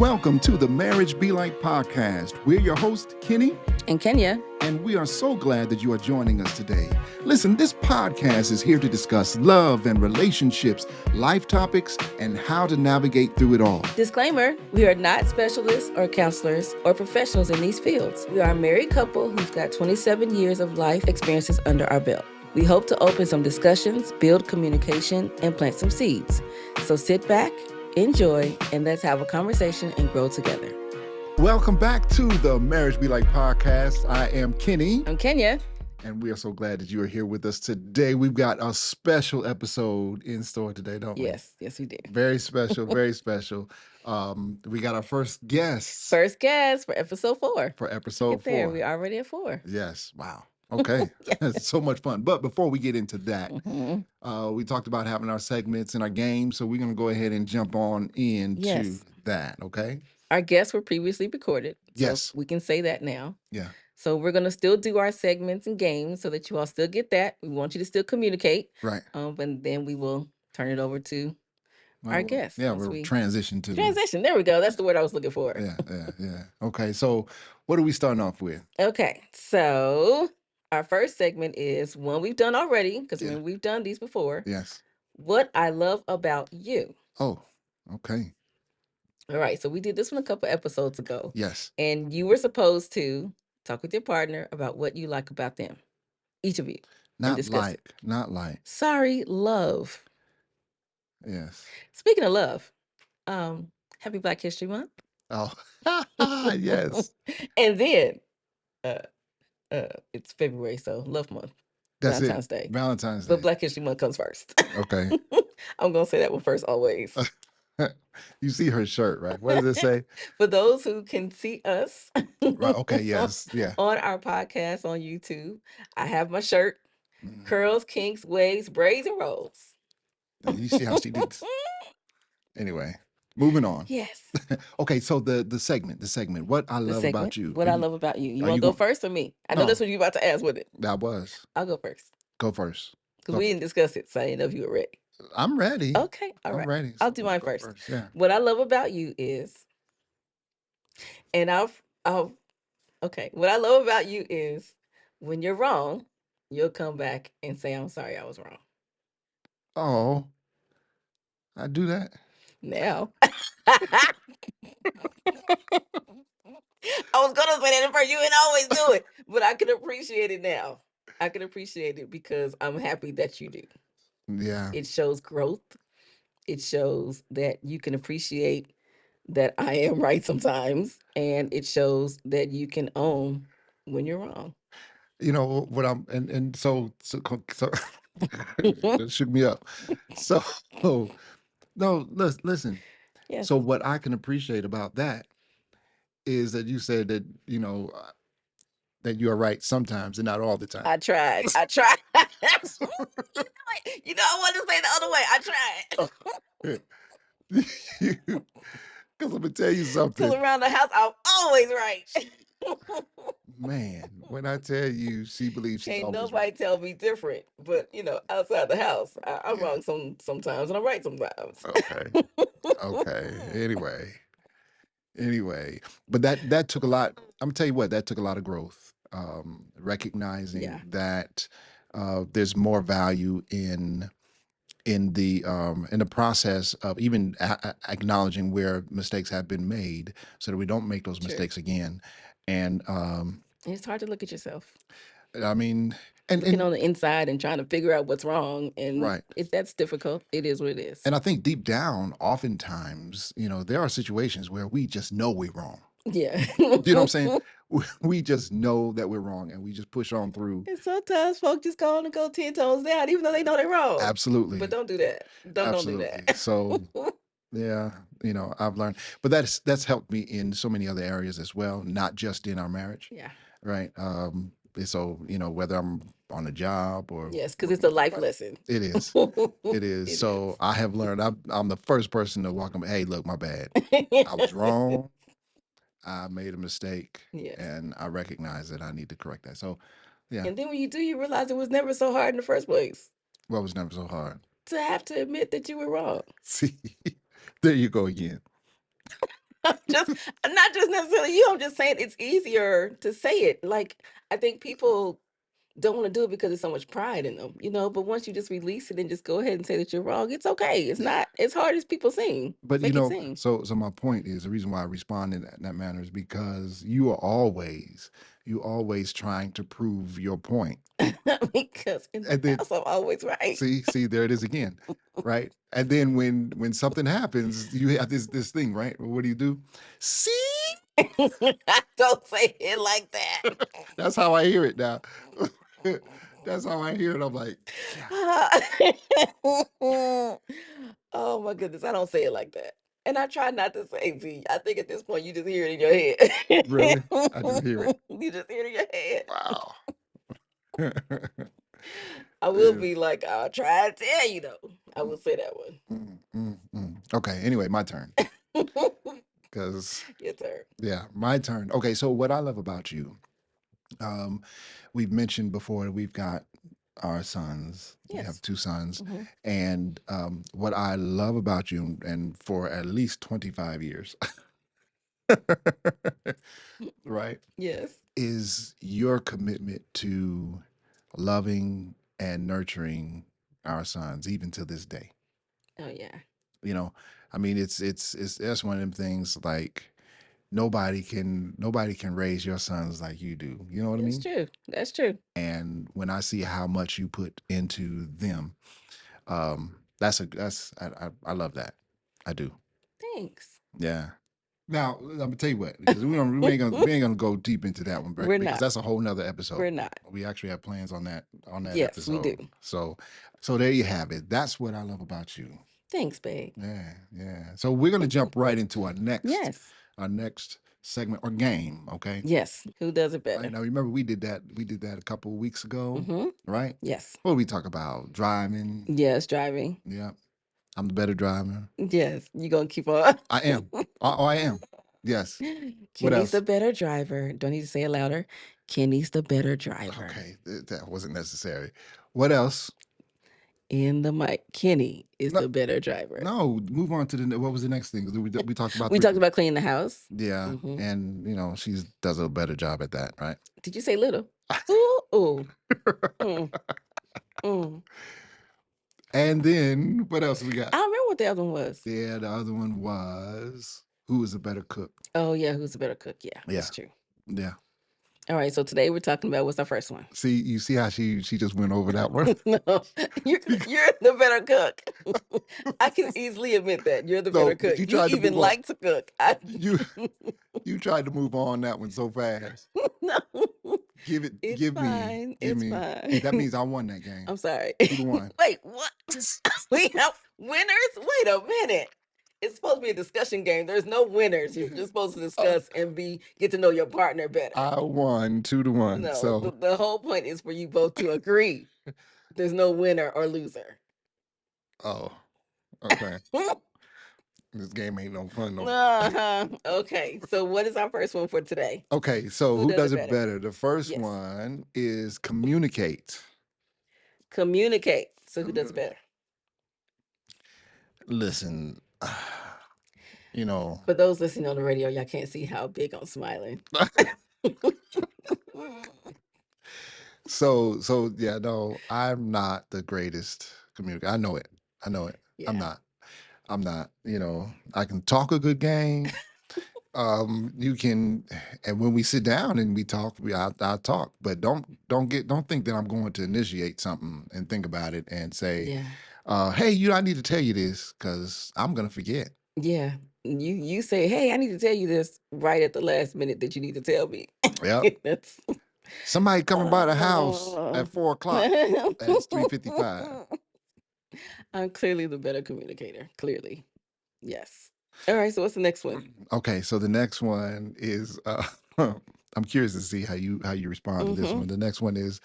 Welcome to the Marriage Be Like podcast. We're your hosts, Kenny and Kenya. And we are so glad that you are joining us today. Listen, this podcast is here to discuss love and relationships, life topics, and how to navigate through it all. Disclaimer, we are not specialists or counselors or professionals in these fields. We are a married couple who's got 27 years of life experiences under our belt. We hope to open some discussions, build communication, and plant some seeds. So sit back, enjoy, and let's have a conversation and grow together. Welcome back to the Marriage Be Like podcast. I am Kenny. I'm Kenya. And we are so glad that you are here with us today. We've got a special episode in store today, don't we? Yes, we did. Very special, very special. We got our first guest. First guest for episode 4. For episode 4. There, we're already at 4. Yes, wow. Okay, It's so much fun. But before we get into that, we talked about having our segments and our games, so we're going to go ahead and jump on into that, okay? Our guests were previously recorded. So yes. We can say that now. Yeah. So we're going to still do our segments and games so that you all still get that. We want you to still communicate. Right. And then we will turn it over to our guests. Yeah, we'll transition to transition. There we go. That's the word I was looking for. Yeah. Okay, so what are we starting off with? Okay, so our first segment is one we've done already, because we've done these before. Yes. What I love about you. Oh, okay. All right, so we did this one a couple episodes ago. Yes. And you were supposed to talk with your partner about what you like about them. Each of you. Not like. Sorry, love. Yes. Speaking of love, happy Black History Month. Oh, yes. And then it's February, so love month. That's Valentine's Day. Valentine's Day. But Black History Month comes first. Okay. I'm going to say that one first always. You see her shirt, right? What does it say? For those who can see us. Right. Okay. Yes. Yeah. On our podcast on YouTube, I have my shirt. Curls, kinks, waves, braids, and rolls. You see how she did this? Anyway, moving on. Yes. Okay, so the segment. What I love about you. What I love about you. You want to go first or me? I know that's what you're about to ask, wasn't it? That was. I'll go first. Go first. Because we didn't discuss it, so I didn't know if you were ready. I'm ready. Okay, all right. I'm ready. I'll do mine first. Yeah. What I love about you is, and okay. What I love about you is when you're wrong, you'll come back and say, I'm sorry, I was wrong. Oh, I do that? Now. I was going to say that at first. You didn't always do it, but I can appreciate it now. I can appreciate it because I'm happy that you do. Yeah. It shows growth. It shows that you can appreciate that I am right sometimes, and it shows that you can own when you're wrong. You know what I'm, and so it shook me up. So no, listen. Yes. So what I can appreciate about that is that you said that that you are right sometimes and not all the time. I tried. You know, I wanted to say the other way. I tried. Because I'm gonna tell you something. Because around the house, I'm always right. Man, when I tell you she believes she's Ain't always nobody right. Tell me different. But outside the house, I'm wrong sometimes and I'm right sometimes. Okay. Anyway, but that took a lot. I'm gonna tell you what, that took a lot of growth. Recognizing that there's more value in the process of even acknowledging where mistakes have been made, so that we don't make those mistakes again. And it's hard to look at yourself. I mean, and looking on the inside and trying to figure out what's wrong, and that's difficult. It is what it is. And I think deep down, oftentimes, there are situations where we just know we're wrong. Yeah. You know what I'm saying? We just know that we're wrong, and we just push on through. And sometimes folks just go on and go 10 toes down, even though they know they're wrong. Absolutely. But don't do that. Don't do that. So, yeah, I've learned. But that's helped me in so many other areas as well, not just in our marriage. Yeah. Right. So, whether I'm on a job or... Yes, because it's a life lesson. It is. It is. So I have learned, I'm the first person to walk up, hey, look, my bad. I was wrong. I made a mistake, and I recognize that I need to correct that. So, yeah. And then when you do, you realize it was never so hard in the first place. What was never so hard? To have to admit that you were wrong. See, there you go again. Just not just necessarily you. I'm just saying it's easier to say it. Like I think people don't want to do it because there's so much pride in them, But once you just release it and just go ahead and say that you're wrong, it's okay. It's not as hard as people seem. But Make it seem. so my point is the reason why I respond in that manner is because you always trying to prove your point. Because in And the then house, I'm always right. see, there it is again, right? And then when something happens, you have this thing, right? What do? See, Don't say it like that. that's how I hear it now. That's how I hear it. I'm like, yeah, Oh my goodness, I don't say it like that. And I try not to say Z. I think at this point you just hear it in your really, head. I do hear it. You just hear it in your head. Wow. I will Yeah. be like, I'll try to tell you though. I will say that Okay. Anyway, my turn. one. Because Your turn. yeah, my turn. Okay. So what I love about you, um, we've mentioned before, we've got our sons. We have Yes. two sons, hmm and what I love about you, and for at least 25 years, right, Yes. is your commitment to loving and nurturing our sons, even to this day. Oh yeah. You know, I mean, it's that's one of them things like nobody can raise your sons like you do. You know what I That's mean? true. That's true. And when I see how much you put into them, I love that. I do. Thanks. Yeah. Now I'm gonna tell you what, because we ain't gonna go deep into that one, We're because not. that's a whole nother episode. We're not. We actually have plans on that Yes, we do. episode. So there you have it. That's what I love about you. Thanks, babe. Yeah, yeah. So we're gonna jump right into Yes. our next segment or game. Okay. Yes. Who does it Right better? now, remember we did that. We did that a couple of weeks ago, Mm-hmm. right? Yes. What did we talk about? Driving. Yes, driving. Yeah, I'm the better driver. Yes. You gonna keep on. I am. Oh, I am. Yes. What Kenny's the else? better driver. Don't need to say it louder. Kenny's the better driver. Okay, that wasn't necessary. What else? In the mic. Kenny is No, the better driver. no. Move on to what was the next thing? We talked about We talked about cleaning the house. yeah, Mm-hmm. and she does a better job at that, right? Did you say little? Ooh, ooh. Mm, mm. And then what else we I got? don't remember what the other one was. Yeah, the other one was who is a better cook? Oh yeah, who's the better cook? Yeah, Yeah, that's true. yeah. All right, so today we're talking about what's our first one? See, you see how she just went over that one. No, you're the better cook. I can easily admit that you're the better No, but cook. you You tried to even move on. like to cook. You you tried to move on that one so fast. No, Give it. it's Give me. fine. Give It's me. fine. That means I won that game. I'm sorry. 2-1. Wait, what? We have winners? Wait a minute. It's supposed to be a discussion game. There's no winners. You're just supposed to discuss and get to know your partner better. I won 2-1. No, So the whole point is for you both to agree. There's no winner or loser. oh, okay. This game ain't no fun no more. Uh-huh. Okay, so what is our first one for today? Okay, so Who who does does it it better? better? The first Yes. one is communicate. Communicate. So who does it better? Listen, For those listening on the radio, y'all can't see how big I'm smiling. so yeah, no, I'm not the greatest communicator. I know it. I know it. Yeah. I'm not. I can talk a good game. You can, and when we sit down and we talk, I talk, but don't think that I'm going to initiate something and think about it and say, Yeah. hey, I need to tell you this because I'm gonna forget. Yeah. You say, hey, I need to tell you this right at the last minute that you need to tell me. Yep. That's Somebody coming by the house at 4 o'clock. And it's 3:55. I'm clearly the better communicator. Clearly. Yes. All right. So what's the next one? Okay, so the next one is I'm curious to see how you respond to this one. The next one is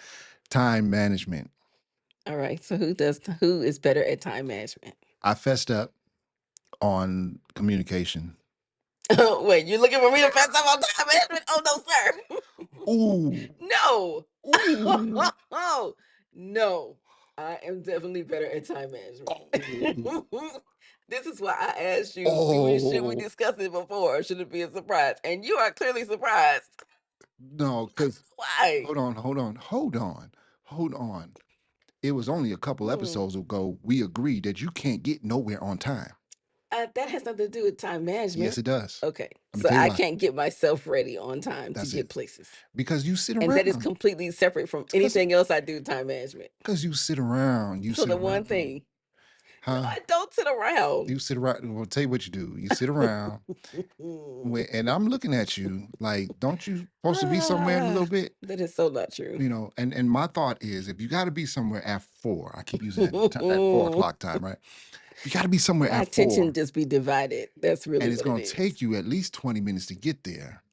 time management. All right. So who is better at time management? I fessed up on communication. Oh, wait, you're looking for me to fess up on time management? Oh no, sir. Ooh. No. Ooh. Oh no. I am definitely better at time management. This is why I asked you, should we Oh discuss it before or should it be a surprise? And you are clearly surprised. no, because Why? hold on. It was only a couple Hmm. episodes ago we agreed that you can't get nowhere on time. That has nothing to do with time management. Yes, it does. Okay. Let me So tell you I why. can't get myself ready on time to That's get it. places. Because you sit And that is around. completely separate from Because anything else I do time management. you sit around. You So sit the one around. thing, no, Huh? I don't sit around. You sit around. Well, tell you what you do. You sit around, and I'm looking at you like, don't you supposed to be somewhere in a little bit? That is so not true. You know, and my thought is, if you got to be somewhere at 4, I keep using that 4 o'clock time, right? You got to be somewhere My at attention 4, just be divided. That's really and it's what it going to is. take you at least 20 minutes to get there.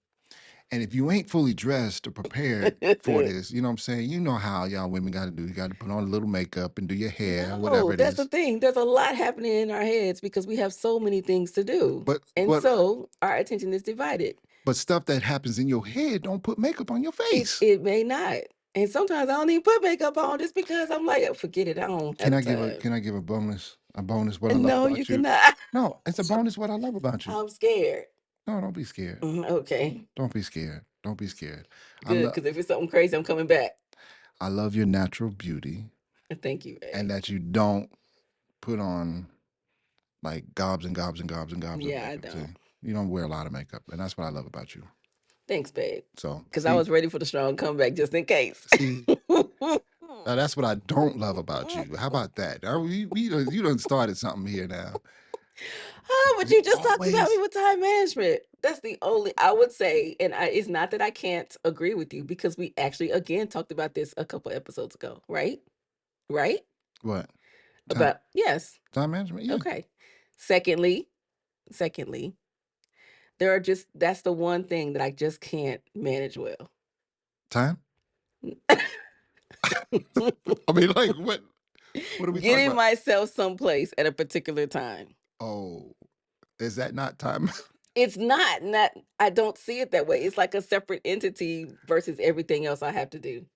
And if you ain't fully dressed or prepared for this, you know what I'm saying? You know how y'all women got to do. You got to put on a little makeup and do your hair, whatever No, it that's the is. thing. There's a lot happening in our heads because we have so many things to do. But And but so our attention is divided. but stuff that happens in your head don't put makeup on your face. It may not. And sometimes I don't even put makeup on just because I'm like, forget it. I don't have time. Can I give a bonus? A bonus what I love No, you about you? cannot. No, it's a bonus what I love about you. I'm scared. No, don't be scared. Okay. Don't be scared. Don't be scared. I Good. love Because if it's something crazy, I'm coming back. I love your natural beauty Thank you, and babe. that you don't put on like gobs and gobs and gobs and gobs of Yeah, I makeup. See? don't. You don't wear a lot of makeup, and that's what I love about you. Thanks, babe. So Because I see, was ready for the strong comeback just in case. see, that's what I don't love about you. How about that? You done started something here now. Oh, but You you just talked about me always with time management. That's the only I would say, and it's not that I can't agree with you because we actually again talked about this a couple episodes ago, right? Right? what time About yes. time management? Yeah, Okay. Secondly, secondly, there are just that's the one thing that I just can't manage well. time. I mean, like what? What are we talking Getting about? myself someplace at a particular time. Oh, is that not time? It's not I don't see it that way. It's like a separate entity versus everything else I have to do.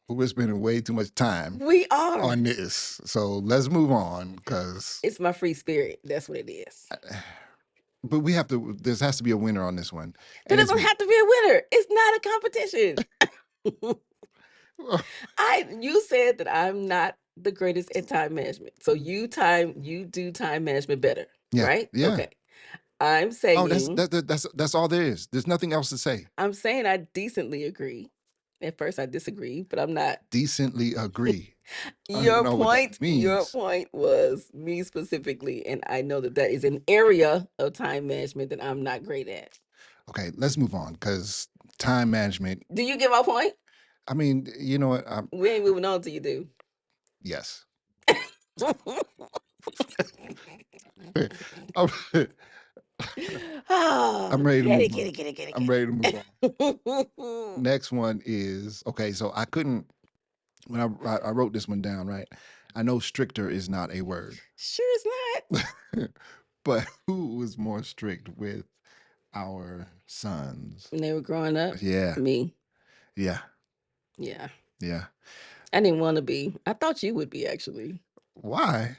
We're spending way too much time We are. on this. So let's move on because, It's my free spirit. That's what it is. but we have to, there has to be a winner on this one. There And it's doesn't me. have to be a winner. It's not a competition. You said that I'm not the greatest at time management. So you do time management better, Yeah. right? Yeah. Okay. I'm Oh, saying that's all there is. There's nothing else to say. I decently agree. At first I disagree, but I'm not. Decently agree. I don't know what that Your means. point was me specifically, and I know that that is an area of time management that I'm not great at. Okay, let's move on because time management. Do you get my point? I mean, you know what? We ain't moving on till you do. Yes. I'm, I'm Oh, ready to get it, move get on. it, get it, get it, I'm get ready to move on. it. Next one is okay. So I couldn't when I wrote this one down, right? I know stricter is not a word, Sure it's not. but who was more strict with our sons? When they were growing up, Yeah, me. yeah, Yeah. yeah. I didn't want to be. I thought you would be actually. Why?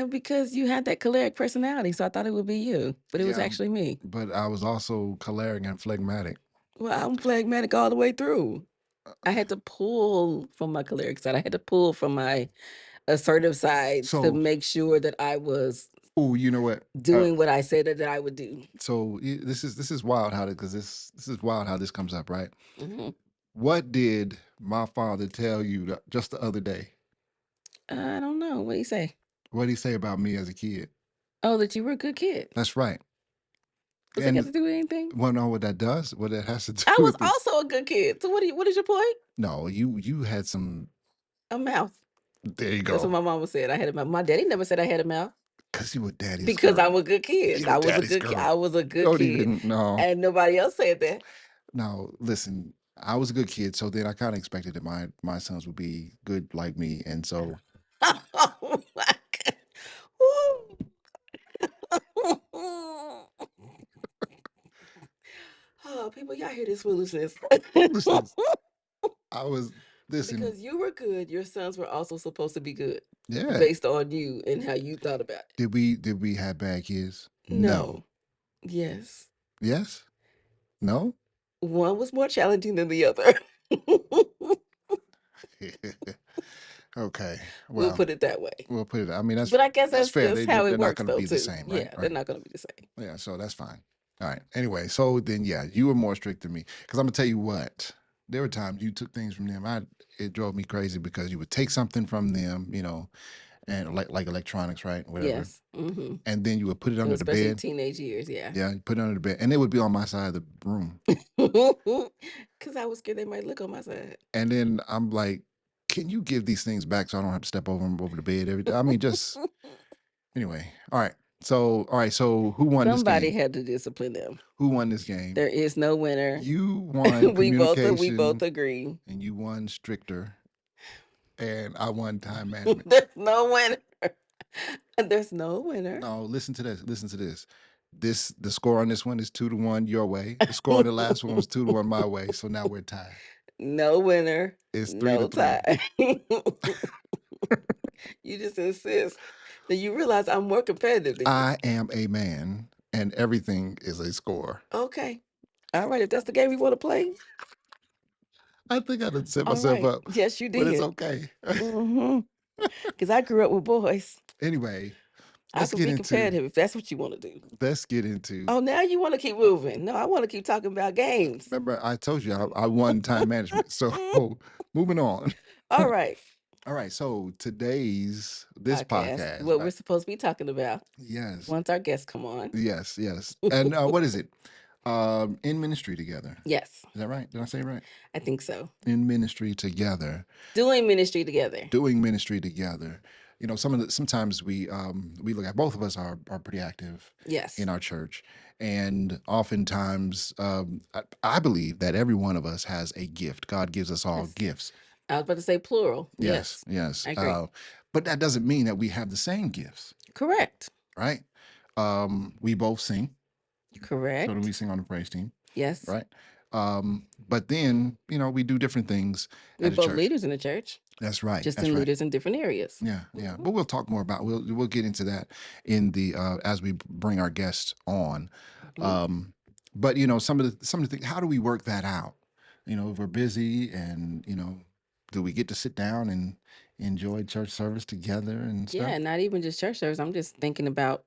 Because you had that choleric personality, so I thought it would be you, but it was Yeah, actually me. but I was also choleric and phlegmatic. Well, I'm phlegmatic all the way through. I had to pull from my choleric side. I had to pull from my assertive side to So, make sure that I was oh, you know what? doing what I said that I would do. So this is wild how because this is wild how this comes up, right? Hmm. What did my father tell you just the other day? I don't know. What do you say? What did he say about me as a kid? Oh, that you were a good kid. That's right. Does that got And to do with anything? well, no, what that does, what that has to do I was with is also a good kid. So what is your point? no, you had some. A mouth. There you That's what go. my mama said. I had a mouth. My daddy never said I had a mouth Cause you were daddy's because I'm girl. a good kid. You were daddy's I girl. was a good Don't kid, even no. and nobody else said that. No, listen. I was a good kid, so then I kind of expected that my sons would be good like me, and so Oh my god. Woo. Oh, people, y'all hear this foolishness. listen. I was listen. Because you were good, your sons were also supposed to be good. Yeah. based on you and how you thought about it. Did we have bad kids? No. Yes. Yes? No? One was more challenging than the other. Okay. We'll Well, put it that way. we'll put it. I mean, But I guess that's fair. that's how They're it not works, going to though, be the too. same, right? Yeah, they're Right. not going to be the same. Yeah. So that's fine. All right. Anyway, so then yeah, you were more strict than me because I'm gonna tell you what. There were times you took things from them. It drove me crazy because you would take something from them, and like electronics, right? Whatever. Yes. Mm-hmm. And then you would put it under the Especially bed. teenage years, yeah. Yeah, you put it under the bed, and it would be on my side of the room. Because I was scared they might look on my side. And then I'm like, can you give these things back so I don't have to step over them over the bed every day? I mean, just anyway. All right. So who won this Somebody game? had to discipline them. Who won this game? There is no winner. You won we both communication, agree. and you won stricter, and I won time management. There's no winner. There's no winner. No, listen to this. Listen to this. The score on this one is 2-1 your way. The score on the last one was 2-1 my way. So now we're tied. No winner. It's no 3-3. tie. You just insist. Then you realize I'm more competitive than you. I am a man, and everything is a score. Okay. All right. If that's the game we want to play. I think I done set All myself right. up. Yes, you did. But it's okay. Because I grew up with boys. Anyway, I could be competitive if that's what you want to do. Let's get into. Oh, now you want to keep moving. No, I want to keep talking about games. Remember, I told you I won time management. So moving on. All right. All right. So this podcast, what we're supposed to be talking about. Yes. Once our guests come on. Yes. And what is it? In ministry together. Yes. Is that right? Did I say it right? I think so. In ministry together. Doing ministry together. Doing ministry together. Sometimes we look at, both of us are pretty active. Yes. In our church, and oftentimes I believe that every one of us has a gift. God gives us all gifts. I was about to say plural. Yes. I agree. But that doesn't mean that we have the same gifts. Correct. Right? We both sing. Correct. So do we sing on the praise team? Yes. Right? But then, we do different things. We're both leaders in the church. That's right. Just in leaders in different areas. Yeah. But we'll talk more about. We'll get into that in the as we bring our guests on. But some of the things. How do we work that out? If we're busy, and do we get to sit down and enjoy church service together and stuff? Yeah, not even just church service. I'm just thinking about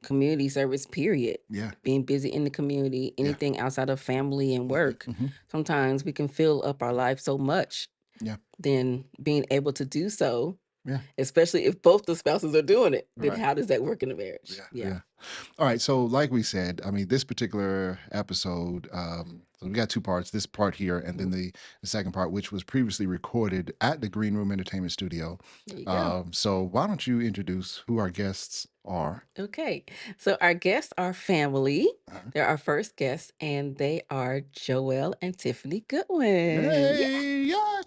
community service, period. Yeah. Being busy in the community, anything outside of family and work. Sometimes we can fill up our life so much. Yeah. Then being able to do so. Yeah. Especially if both the spouses are doing it, then how does that work in a marriage? Yeah. All right. So like we said, I mean, this particular episode, so we got two parts, this part here, and then the second part, which was previously recorded at the Green Room Entertainment Studio. There you go. So why don't you introduce who our guests are? Okay. So our guests are family. They're our first guests, and they are Joel and Tiffney Goodwin. Yay! Yeah.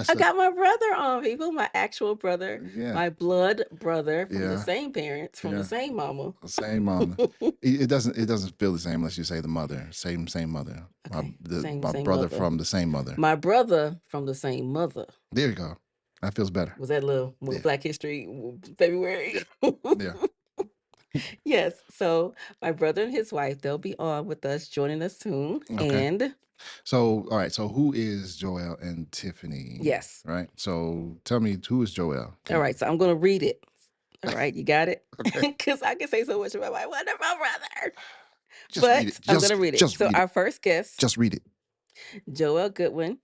I got my brother on, people. My actual brother, my blood brother from the same parents, from the same mama. Same mama. It doesn't feel the same unless you say the mother. Same mother. Okay. My brother mother. From the same mother. My brother from the same mother. There you go. That feels better. Was that a little more Black History February? Yeah. Yes. So my brother and his wife, they'll be on with us, joining us soon. Okay. And so, all right. So who is Joel and Tiffney? Yes. Right. So tell me, who is Joel? All right. So I'm going to read it. All right. You got it? Because I can say so much about my wonderful brother. Read it. I'm going to read it. So our first guest. Just read it. Joel Goodwin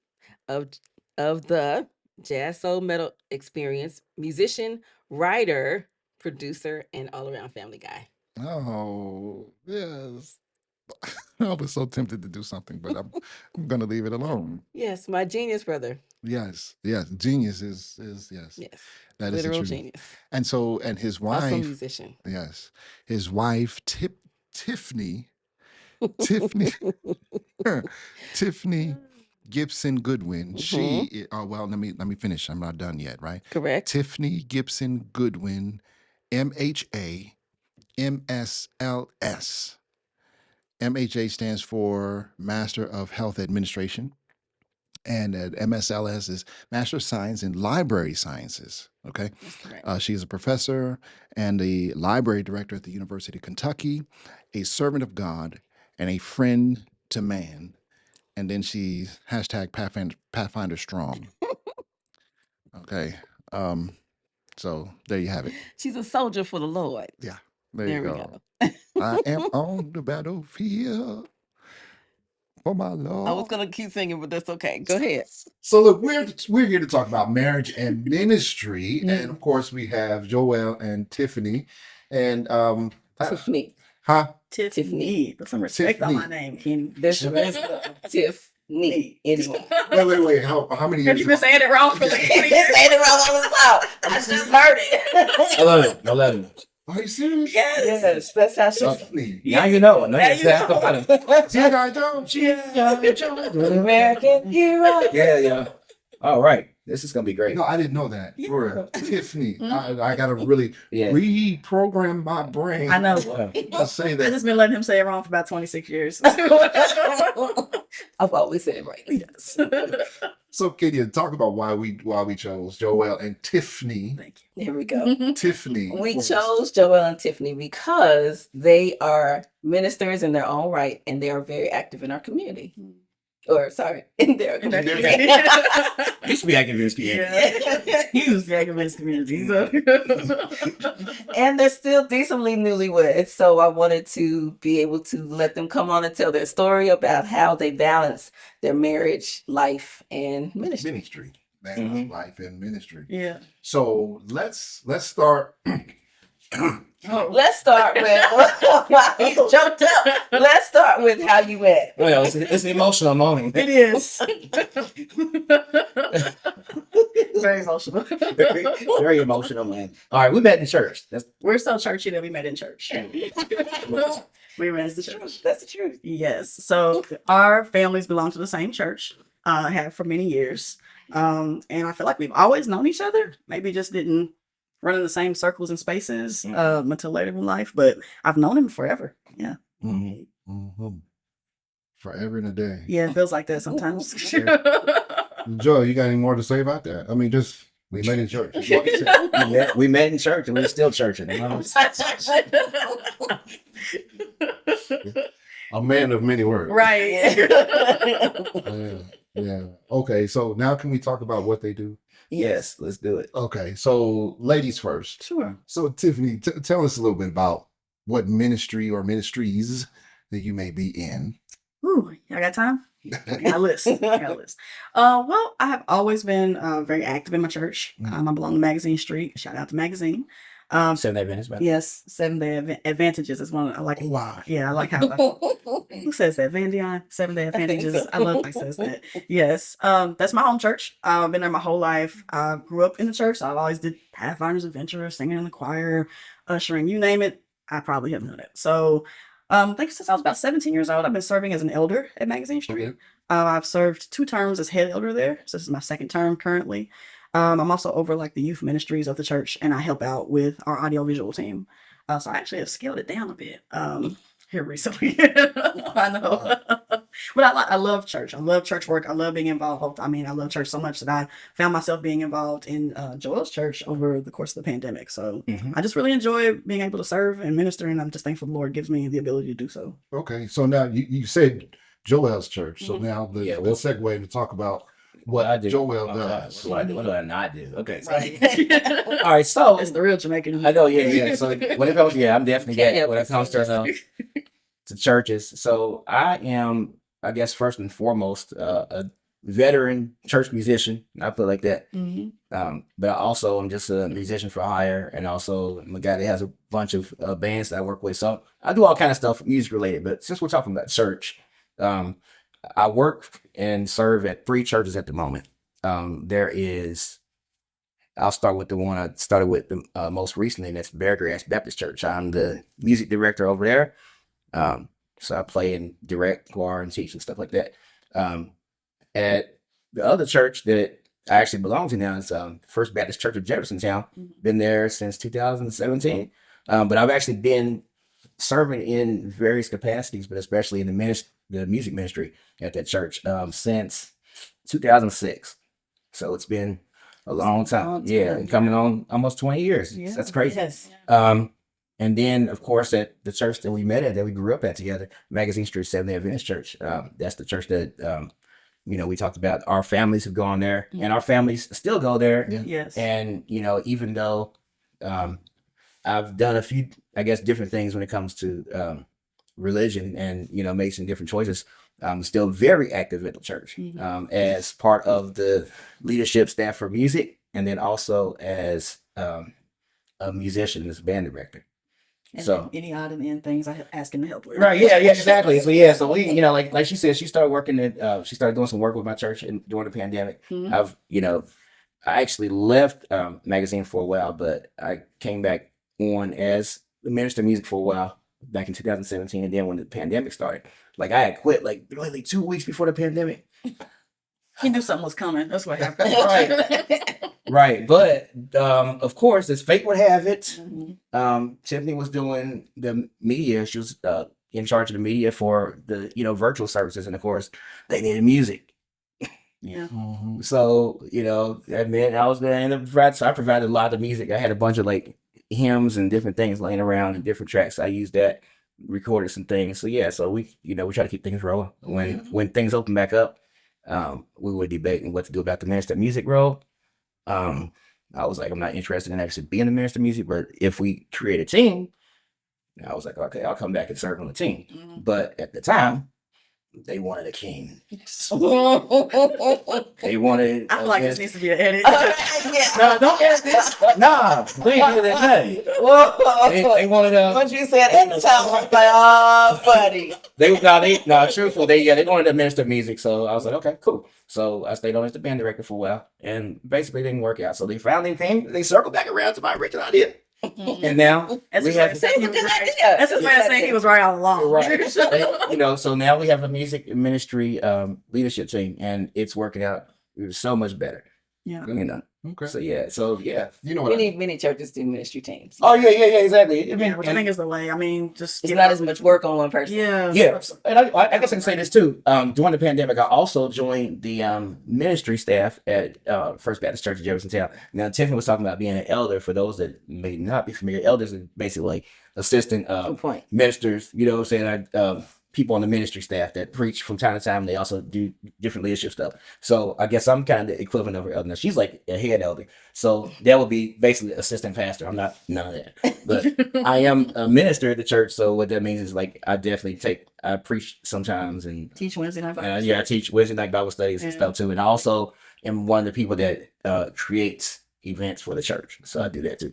of the Jazz Soul Metal Experience, musician, writer, producer, and all-around family guy. Oh, yes. I was so tempted to do something, but I'm going to leave it alone. Yes, my genius brother. Yes. Genius is yes. Yes. That literal is genius. And so, and his wife, also musician. Yes. His wife, Tiffney Gibson Goodwin. She, well, let me finish. I'm not done yet, right? Correct. Tiffney Gibson Goodwin, MHA, MSLS. MHA stands for Master of Health Administration. and at MSLS is Master of Science in Library Sciences. Okay. That's correct. She's a professor and a library director at the University of Kentucky, a servant of God, and a friend to man. And then she's hashtag Pathfinder Strong. Okay. So there you have it. She's a soldier for the Lord. Yeah. There you we go. I am on the battlefield for my Lord. I was gonna keep singing, but that's okay. Go ahead. So look, we're here to talk about marriage and ministry, and of course we have Joel and Tiffany, and Tiffney. huh? Tiffney. Put some respect on my name, Kenny. There's the rest of Tiffney. Anyway. Wait. How many Have years? you been saying it wrong for like 20 years? Saying it wrong all the time. I just heard it. 11. Are you serious? Yes. That's how she. Tiffany. Now you know. Now you Now know. G.I. Joe. American hero. Yeah. All right. This is gonna be great. No, I didn't know that. For real. Tiffany. I gotta really Yeah. reprogram my brain. I know. to say I've that. just been letting him say it wrong for about 26 years. I've always said it right. Yes. So can you talk about why we chose Joel and Tiffany? Thank Here we go. Tiffany. We chose Joel and Tiffany because they are ministers in their own right and they are very active in our community. Or sorry, in their you. community. Used to be active in this community. Yeah. He was back in his community. So. And they're still decently newlyweds. So I wanted to be able to let them come on and tell their story about how they balance their marriage, life, and ministry. Ministry. Man, life and ministry. Yeah. So let's start. Let's start with he jumped up. Let's start with how you met. Well, it's an emotional moment. It is. Very emotional. Very emotional, man. All right, we met in church. We're so churchy that we met in church. We met in the church. That's the truth. Yes. So our families belong to the same church. Have for many years. And I feel like we've always known each other. Maybe just didn't run in the same circles and spaces until later in life. But I've known him forever. Yeah. Forever and a day. Yeah, it feels like that sometimes. Joe, you got any more to say about that? I mean, just we met in church. We met in church and we're still churching. You know? A man of many words. Right. Yeah. Okay, so now can we talk about what they do? Yes, let's do it. Okay, so ladies first. Sure. So Tiffany, tell us a little bit about what ministry or ministries that you may be in. Ooh, I got time? I got a list. Well, I have always been very active in my church. I belong to Magazine Street. Shout out to Magazine. Seventh-day Adventist, man. Yes, Seventh-day Advantages is one I like. Oh, wow. Yeah, I like how. Who says that? Van Dion, Seventh-day Advantages. I love how he says that. Yes, that's my home church. I've been there my whole life. I grew up in the church. So I've always did Pathfinder's Adventure, singing in the choir, ushering, you name it. I probably have done it. So, I think since I was about 17 years old, I've been serving as an elder at Magazine Street. Okay. I've served 2 terms as head elder there. So this is my 2nd term currently. I'm also over like the youth ministries of the church, and I help out with our audiovisual team. So I actually have scaled it down a bit here recently. I know, but I love church. I love church work. I love being involved. I mean, I love church so much that I found myself being involved in Joel's church over the course of the pandemic. So I just really enjoy being able to serve and minister, and I'm just thankful the Lord gives me the ability to do so. Okay, so now you said Joel's church. So now we'll segue to talk about what I do. Joel Okay, does. What do I not do? Okay. So, Right. all right. So It's the real Jamaican. I know. Yeah. So when it comes, I'm definitely Can't that help when it comes to churches. So I am, I guess, first and foremost, a veteran church musician. I put it like that. But I also am just a musician for hire, and also I'm a guy that has a bunch of bands that I work with. So I do all kind of stuff music related. But since we're talking about church, I work and serve at 3 churches at the moment. I'll start with the one I started with the most recently, and that's Beargrass Baptist Church. I'm the music director over there. So I play and direct, choir, and teach and stuff like that. At the other church that I actually belong to now is First Baptist Church of Jeffersontown. Been there since 2017. But I've actually been serving in various capacities, but especially in the music ministry at that church since 2006. So it's been a long time. Yeah, and coming on almost 20 years. Yeah. That's crazy. Yes. And then, of course, at the church that we met at, that we grew up at together, Magazine Street Seventh-day Adventist Church. That's the church that we talked about. Our families have gone there, and our families still go there. Yeah. Yes. And even though I've done a few, I guess, different things when it comes to religion, and made some different choices, I'm still very active at the church as part of the leadership staff for music, and then also as a musician, as band director. And So any odd and end things I ask him to help with. right, yeah, exactly. So we, like she said, she started working at, she started doing some work with my church during the pandemic. I actually left magazine for a while, but I came back on as the minister of music for a while back in 2017, and then when the pandemic started, like I had quit like literally 2 weeks before the pandemic. He knew something was coming. That's what happened. Right. But of course, as fate would have it, Tiffney was doing the media. She was in charge of the media for the virtual services, and of course, they needed music. Yeah. So that meant I was there, and I provided a lot of music. I had a bunch of like hymns and different things laying around and different tracks. I used that, recorded some things. So yeah, so we try to keep things rolling. When things open back up, we were debating what to do about the minister of music role. I was like, I'm not interested in actually being the minister of music, but if we create a team, I was like, okay, I'll come back and serve on the team. But at the time, they wanted a king. They wanted. I feel like this needs to be an edit. No, don't edit this. Nah, please do that. Hey. They wanted Once you said at the time, I was like, oh, buddy. Truthful. They wanted a minister of music, so I was like, okay, cool. So I stayed on as the band director for a while, and basically it didn't work out. So they finally came. They circled back around to my original idea. And now That's we his way have of saying he was right. That's his way of saying he was right all along. right. So now we have a music ministry leadership team, and it's working out so much better. Yeah. Okay. So yeah. You know what? Many churches do ministry teams. Oh yeah, exactly. I mean, Which I think is the way. I mean, just It's not as much work on one person. Yeah. yeah. And I guess I can say this too. During the pandemic, I also joined the ministry staff at First Baptist Church of Jeffersontown. Now, Tiffany was talking about being an elder. For those that may not be familiar, elders are basically like assistant Good point. ministers. You know what I'm saying? People on the ministry staff that preach from time to time. They also do different leadership stuff. So I guess I'm kind of the equivalent of her elder. Now, she's like a head elder. So that would be basically assistant pastor. I'm not none of that. But I am a minister at the church. So what that means is like I preach sometimes, and Teach Wednesday night. I teach Wednesday night Bible studies and stuff too. And I also am one of the people that creates events for the church. So I do that too.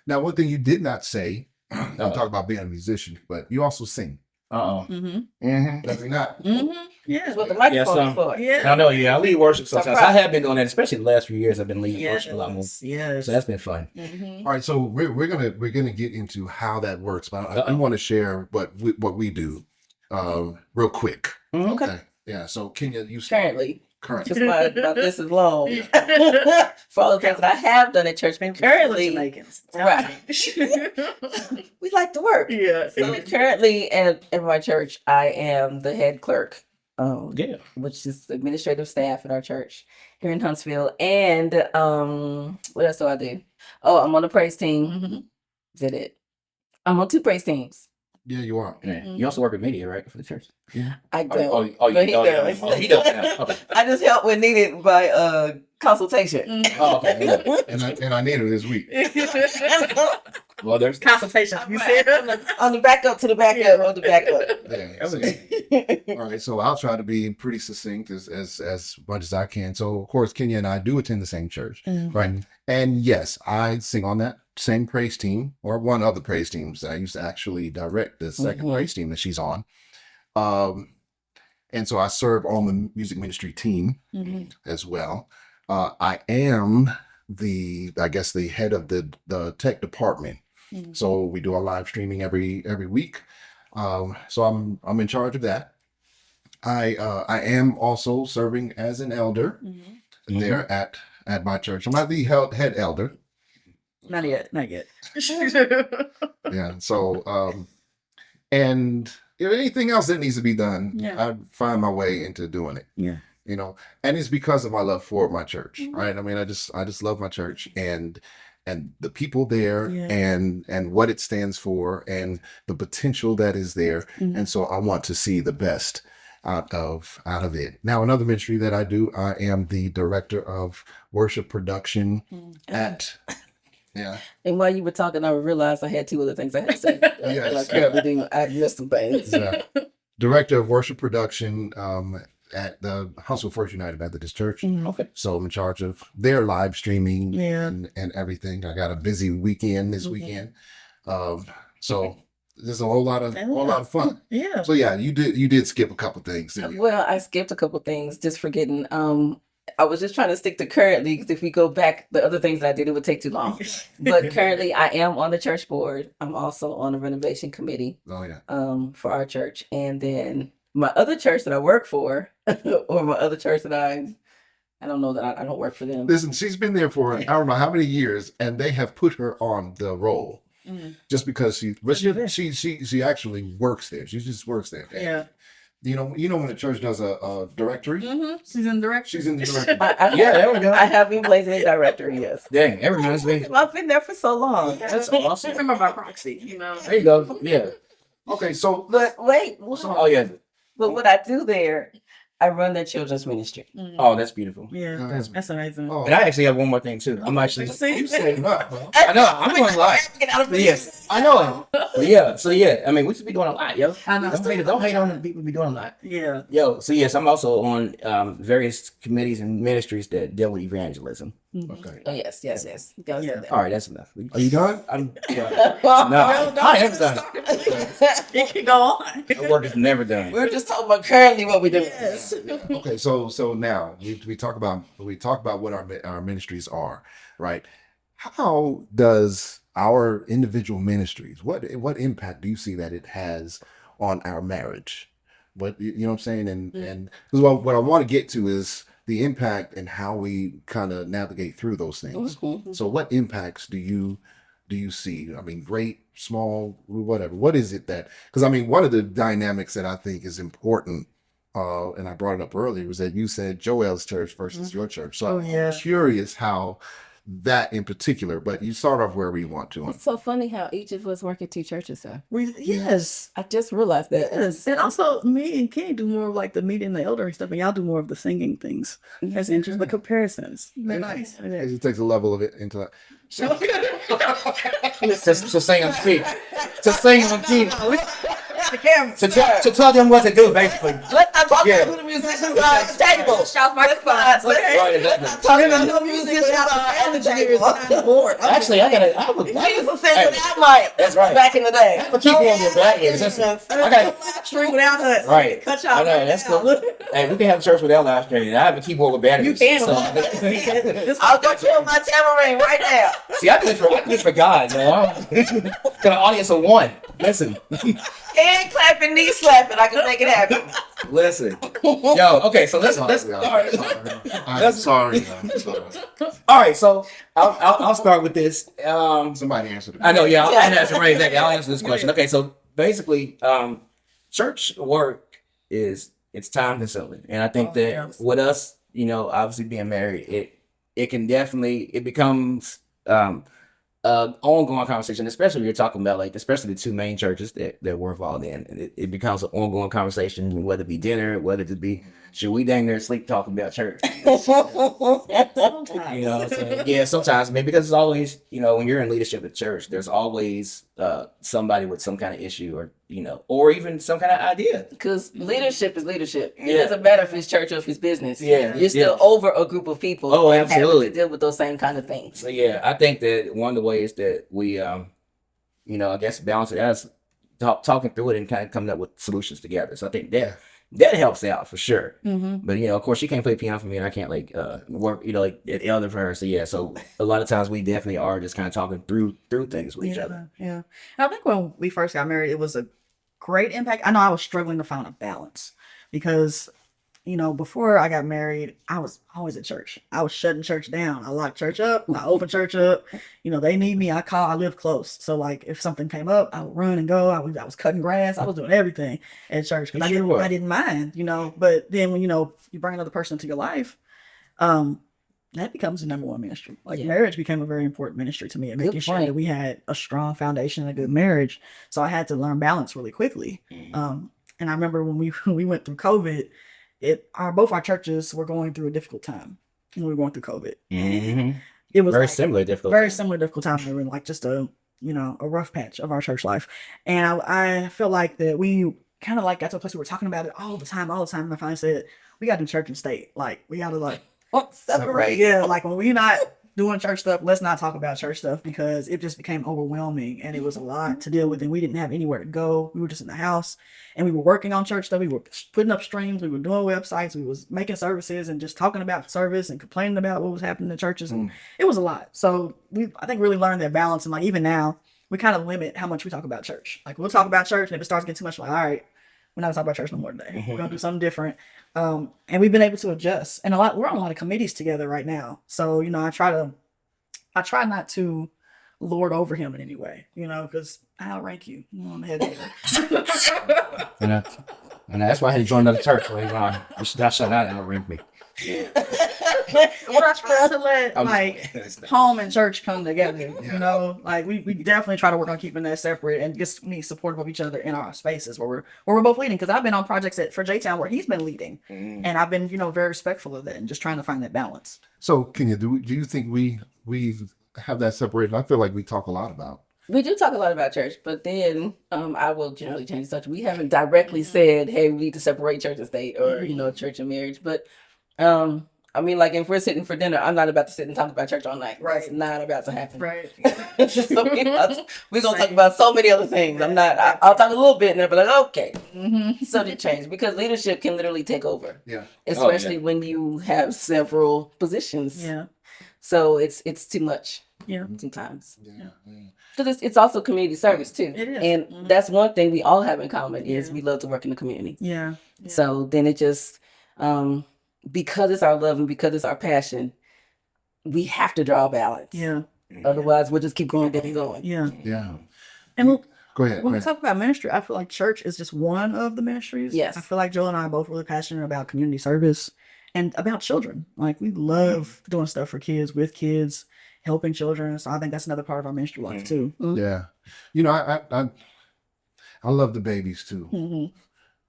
Now, one thing you did not say, I'm talking about being a musician, but you also sing. Does he not? Yeah. That's what the microphone is for. Yeah. I know, I lead worship sometimes. Surprise. I have been doing that, especially the last few years. I've been leading worship a lot more. Yes. So that's been fun. All right, so we're gonna get into how that works, but I want to share what we do real quick. Okay. Yeah. So Kenya, you Currently. currently. Just my list is long. For all the things that I have done at church, but currently, right. We like to work. Yeah. So currently at my church, I am the head clerk. Which is administrative staff at our church here in Huntsville. And what else do I do? Oh, I'm on the praise team. Is that it? I'm on 2 praise teams. Yeah, you are. Yeah. You also work with media, right, for the church? Yeah. I don't. He does. he does. Yeah. Okay. I just help when needed by consultation. Oh, okay. Yeah. And I need her this week. Well, there's Consultation. You said On the backup to the backup of the backup. Yeah. All right, so I'll try to be pretty succinct as much as I can. So of course, Kenya and I do attend the same church, right? And yes, I sing on that same praise team, or one other praise teams. I used to actually direct the second praise team that she's on. And so I serve on the music ministry team as well. I am the head of the tech department. So we do our live streaming every week. So I'm in charge of that. I am also serving as an elder there at my church. I'm not the head elder. Not yet. Yeah. So and if anything else that needs to be done, I find my way into doing it. Yeah. you know, and it's because of my love for my church, right? I mean, I just love my church and the people there and what it stands for and the potential that is there. And so I want to see the best out of it. Now, another ministry that I do, I am the director of worship production at yeah. And while you were talking, I realized I had two other things I had to say. Yes. I missed some things. Yeah. Director of worship production at the Huntsville First United Methodist Church. Okay. So I'm in charge of their live streaming Yeah. and everything. I got a busy weekend this weekend. So there's a whole lot of fun. Yeah. So yeah, you did skip a couple things, didn't you? Well, I skipped a couple things, just forgetting. I was just trying to stick to currently, because if we go back, the other things that I did, it would take too long. But currently, I am on the church board. I'm also on the renovation committee Oh yeah. for our church. And then my other church that I work for, or my other church that I don't know that I don't work for them. Listen, she's been there for I don't know how many years, and they have put her on the roll just because she actually works there. She just works there. Yeah. You know when the church does a directory, She's in direction. she's in the directory. Yeah, there we go. I have been placed in directory, yes. Dang, that reminds me. I've been there for so long. That's awesome. She's by proxy, you know. There you go. Yeah. Okay, so But wait, Oh yeah. but what I do there, I run the children's ministry. Oh, that's beautiful. Yeah. That's- That's amazing. oh, And I actually have one more thing too. I'm actually. you said enough, huh? I know. I'm doing a lot. Yes, I know. But yeah. So yeah. I mean, we should be doing a lot, yo. I know. Don't hate on the people. Be doing a lot. Yeah. Yo. So yes, I'm also on various committees and ministries that deal with evangelism. Okay. Oh yes. Yeah. All right, that's enough. Are you done? I'm. Yeah. No, I am done. It can go on. The work is never done. We're just talking about currently what we do. Yes. Okay, so now we talk about what our ministries are, right? How does our individual ministries, what impact do you see that it has on our marriage? What you know what I'm saying? And because what I want to get to is the impact and how we kind of navigate through those things. So what impacts do you see? I mean, great, small, whatever. What is it that, because I mean, one of the dynamics that I think is important, and I brought it up earlier, was that you said Joel's church versus your church. So I'm curious how that in particular, but you start off wherever you want to. It's so funny how each of us work at two churches, sir. Yes. I just realized that. Yes. And also, me and Kenny do more of like the meeting the elder and stuff, and y'all do more of the singing things. That's interesting. The comparisons. They're nice. It takes a level of it into that. So, To sing on key. To sing on key. The camera. To tell them what to do, basically. Let's not talk Yeah. to the musicians at the table. Shout my spots. Right, exactly. Talking to the musicians at the table. Actually, I would. We used to sing without mic. That's right. Back in the day. I'm gonna keep on your back here. I got String without us. right. Cut y'all I know that's cool. Hey, we can have church without live streaming. I have a keyboard with batteries. You can. So, I'll go kill my tambourine right now. see, I do this for God, man. To the audience of one. Listen, And clapping, knee slapping. I can make it happen. listen. Yo, okay, so let's. I'm sorry. All right, so I'll start with this. Somebody answer the I know, yeah, I'll answer right exactly. I'll answer this question. Okay, so basically, church work it's time consuming, and I think that with us, you know, obviously being married, it can definitely it becomes ongoing conversation, especially if you're talking about like especially the two main churches that we're involved in. And it becomes an ongoing conversation, whether it be dinner, whether it be should we dang there sleep talking about church. You know, so, yeah, sometimes maybe because it's always, you know, when you're in leadership at church, there's always somebody with some kind of issue or, you know, or even some kind of idea. Because leadership is leadership. It Yeah. doesn't matter if it's church or if it's business. Yeah, You're still over a group of people. Oh, and having absolutely. to deal with those same kind of things. So yeah, I think that one of the ways that we, you know, I guess balance it as talking through it and kind of coming up with solutions together. So I think that helps out for sure. But you know, of course, she can't play piano for me, and I can't like work, you know, like at elder for her. So yeah, so a lot of times we definitely are just kind of talking through things with each other. Yeah. And I think when we first got married, it was a great impact. I know I was struggling to find a balance because before I got married, I was always at church. I was shutting church down. I locked church up. I opened church up. They need me. I call. I live close. So like, if something came up, I would run and go. I was cutting grass. I was doing everything at church because I didn't mind. But then when you bring another person into your life, that becomes the number one ministry. Like marriage became a very important ministry to me, and making sure that we had a strong foundation and a good marriage. So I had to learn balance really quickly. And I remember when we went through COVID, both our churches were going through a difficult time when we were going through COVID. Mm-hmm. It was very similar difficult and that's why he joined another church. You should not shut out and rank me. What I try to let home and church come together, like we definitely try to work on keeping that separate and just be supportive of each other in our spaces where we're both leading. Because I've been on projects for J-Town where he's been leading, and I've been very respectful of that and just trying to find that balance. So Kenya, do you think we have that separated? I feel like we talk a lot about. We do talk a lot about church, but then I will generally change the subject. We haven't directly said, hey, we need to separate church and state, or church and marriage. But I mean, like if we're sitting for dinner, I'm not about to sit and talk about church all night. Right. It's not about to happen. Right. So we're gonna talk about so many other things. I'll talk a little bit and then be like, okay. So to change, because leadership can literally take over. Yeah. Especially when you have several positions. Yeah. So it's too much. Yeah. Sometimes. Yeah. Because it's also community service too. It is. And that's one thing we all have in common is we love to work in the community. Yeah. So then it just because it's our love and because it's our passion, we have to draw a balance. Yeah. Otherwise we'll just keep going and going. Yeah. Yeah. And Go ahead. when we talk about ministry, I feel like church is just one of the ministries. Yes. I feel like Joel and I are both really passionate about community service and about children. Like we love doing stuff for kids, with kids, helping children. So I think that's another part of our ministry life too. Yeah. I love the babies too.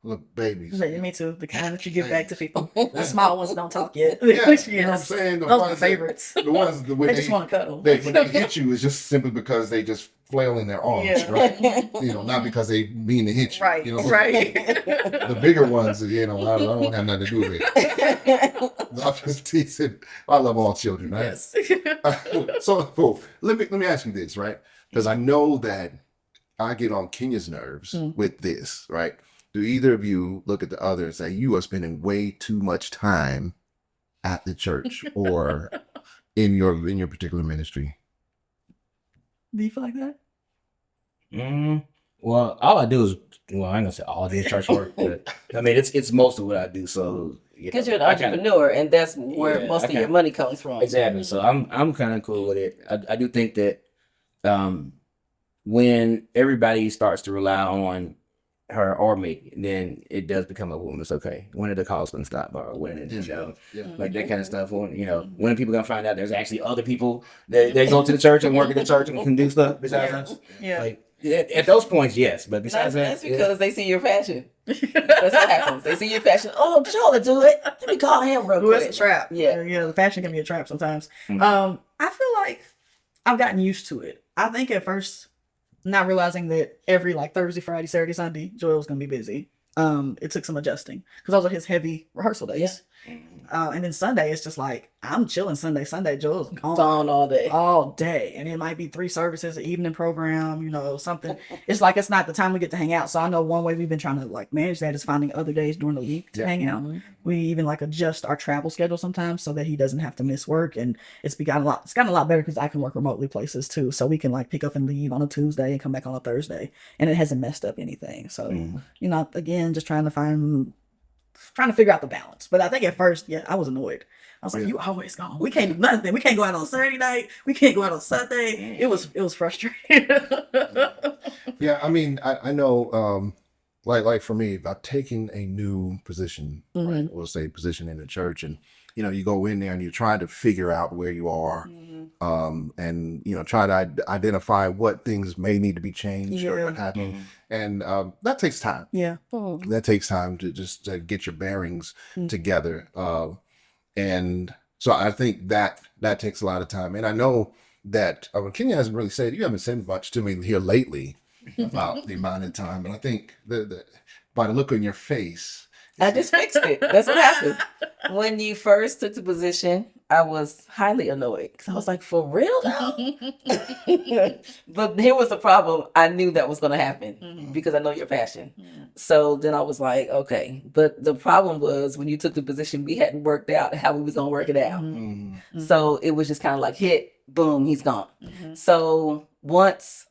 Look, babies. Me too. The kind that you give back to people. The small ones don't talk yet. Yeah, you know what I'm saying? Those are the favorites. The ones that when they just want to cuddle. When they hit you, it's just simply because they just flail in their arms, right? Not because they mean to hit you. Right, right. The bigger ones, I don't have nothing to do with it. I'm just teasing. I love all children, right? Yes. So, let me ask you this, right? Because I know that I get on Kenya's nerves with this, right? Do either of you look at the other and say, you are spending way too much time at the church or in your particular ministry? Do you feel like that? Well, all I do is, I ain't gonna say all I do is church work, but I mean, it's most of what I do. So because you're an entrepreneur, and that's where most of your money comes from. Exactly. So I'm kind of cool with it. I do think that when everybody starts to rely on her or me, then it does become a woman. It's okay. When are the calls gonna stop, or when like that kind of stuff? When when are people gonna find out there's actually other people that go to the church and work at the church and can do stuff besides us? Yeah. Like at those points, yes, but besides that's because they see your passion. That's what happens. They see your passion. Oh, Joel, do it. Let me call him real quick. It's a trap. Yeah. The passion can be a trap sometimes. I feel like I've gotten used to it. I think at first, not realizing that every Thursday, Friday, Saturday, Sunday, Joel was gonna be busy. It took some adjusting because those are his heavy rehearsal days. And then Sunday, it's just like I'm chilling Sunday. Joel's gone all day, and it might be 3 services, an evening program, something. It's like it's not the time we get to hang out. So I know one way we've been trying to manage that is finding other days during the week to hang out. We even adjust our travel schedule sometimes so that he doesn't have to miss work, and it's gotten a lot better because I can work remotely places too, so we can pick up and leave on a Tuesday and come back on a Thursday, and it hasn't messed up anything. So again, just trying to find trying to figure out the balance. But I think at first, yeah, I was annoyed. I was like, "You always gone. We can't do nothing. We can't go out on Saturday night. We can't go out on Sunday." It was frustrating. Yeah, I mean, I know, like for me, about taking a new position, right? We'll say position in the church, and you go in there and you try to figure out where you are, and try to identify what things may need to be changed or what happened, and that takes time. Yeah. That takes time to just get your bearings together, and so I think that takes a lot of time. And I know that Kenya hasn't really said, you haven't said much to me here lately about the amount of time, but I think by the look on your face, I just fixed it. That's what happened. When you first took the position, I was highly annoyed because I was like, for real now? But here was the problem. I knew that was going to happen because I know your passion. So then I was like, okay. But the problem was when you took the position, we hadn't worked out how we was going to work it out. So it was just kind of like hit, boom, he's gone. So once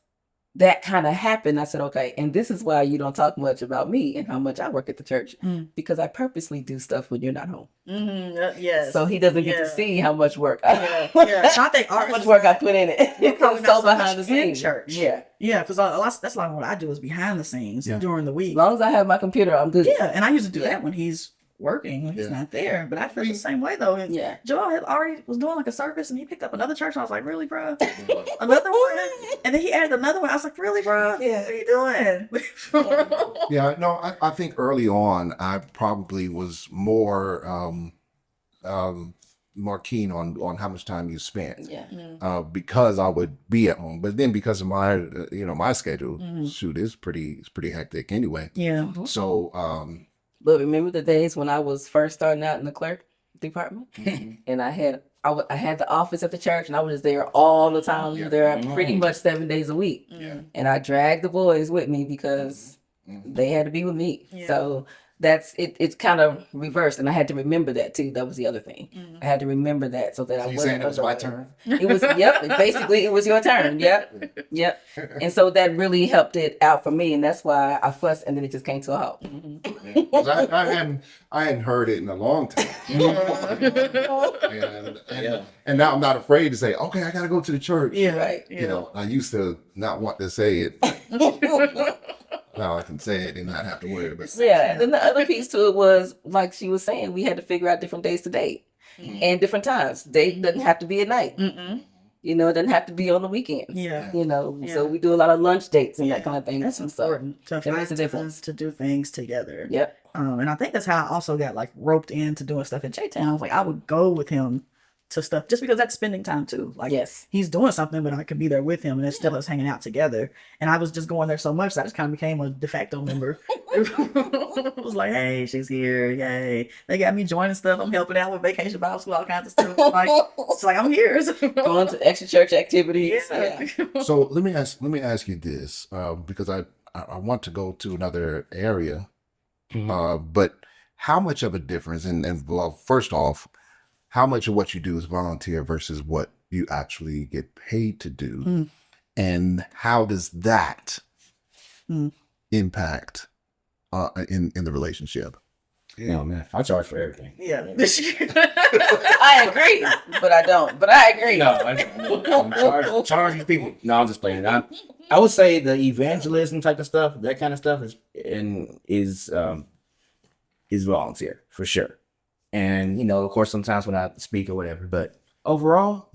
that kind of happened, I said, okay, and this is why you don't talk much about me and how much I work at the church, because I purposely do stuff when you're not home. Yes. So he doesn't get to see how much work yeah. So I think how much work I put in it. We're probably So not so behind much the in scenes. church. Yeah. Yeah, because that's like what I do is behind the scenes during the week. As long as I have my computer, I'm good. Yeah, and I used to do that when he's working, when he's not there. But I feel the same way though. And Joel had already was doing like a service, and he picked up another church. And I was like, really, bro? Another one? And then he added another one. I was like, really, bro? Yeah. What are you doing? Yeah, no, I think early on I probably was more keen on how much time you spent. Because I would be at home, but then because of my my schedule, shoot, it's pretty hectic anyway. Yeah. So but remember the days when I was first starting out in the clerk department, and I had the office at the church, and I was there all the time. There pretty much 7 days a week, and I dragged the boys with me because they had to be with me. So that's it. It's kind of reversed, and I had to remember that too. That was the other thing. I had to remember that so that I wasn't. Saying it was my turn? It was basically it was your turn. Yep. And so that really helped it out for me, and that's why I fussed, and then it just came to a halt. 'Cause I hadn't heard it in a long time. And now I'm not afraid to say, okay, I gotta go to the church. Yeah. Right. Yeah. I used to not want to say it. Now I can say it and not have to worry about it. Yeah, and then the other piece to it was, like she was saying, we had to figure out different days to date and different times. Date doesn't have to be at night. It doesn't have to be on the weekends. Yeah. So we do a lot of lunch dates and that kind of thing. That's important to That makes a find difference. times to do things together. Yep. And I think that's how I also got like roped into doing stuff in J-Town. Like I would go with him to stuff just because that's spending time too. Like he's doing something, but I could be there with him, and it's still us hanging out together. And I was just going there so much that I just kind of became a de facto member. It was like, hey, she's here, yay! They got me joining stuff. I'm helping out with vacation Bible school, all kinds of stuff. Like it's like I'm here, going to extra church activities. Yeah. So let me ask you this, because I want to go to another area, but how much of a difference? And well, first off, how much of what you do is volunteer versus what you actually get paid to do? And how does that impact in the relationship? Yeah, man, I charge for everything. Yeah. I agree, but I don't. But I agree. No, I'm charging people. No, I'm just playing. I would say the evangelism type of stuff, that kind of stuff is volunteer for sure. And of course, sometimes when I speak or whatever, but overall,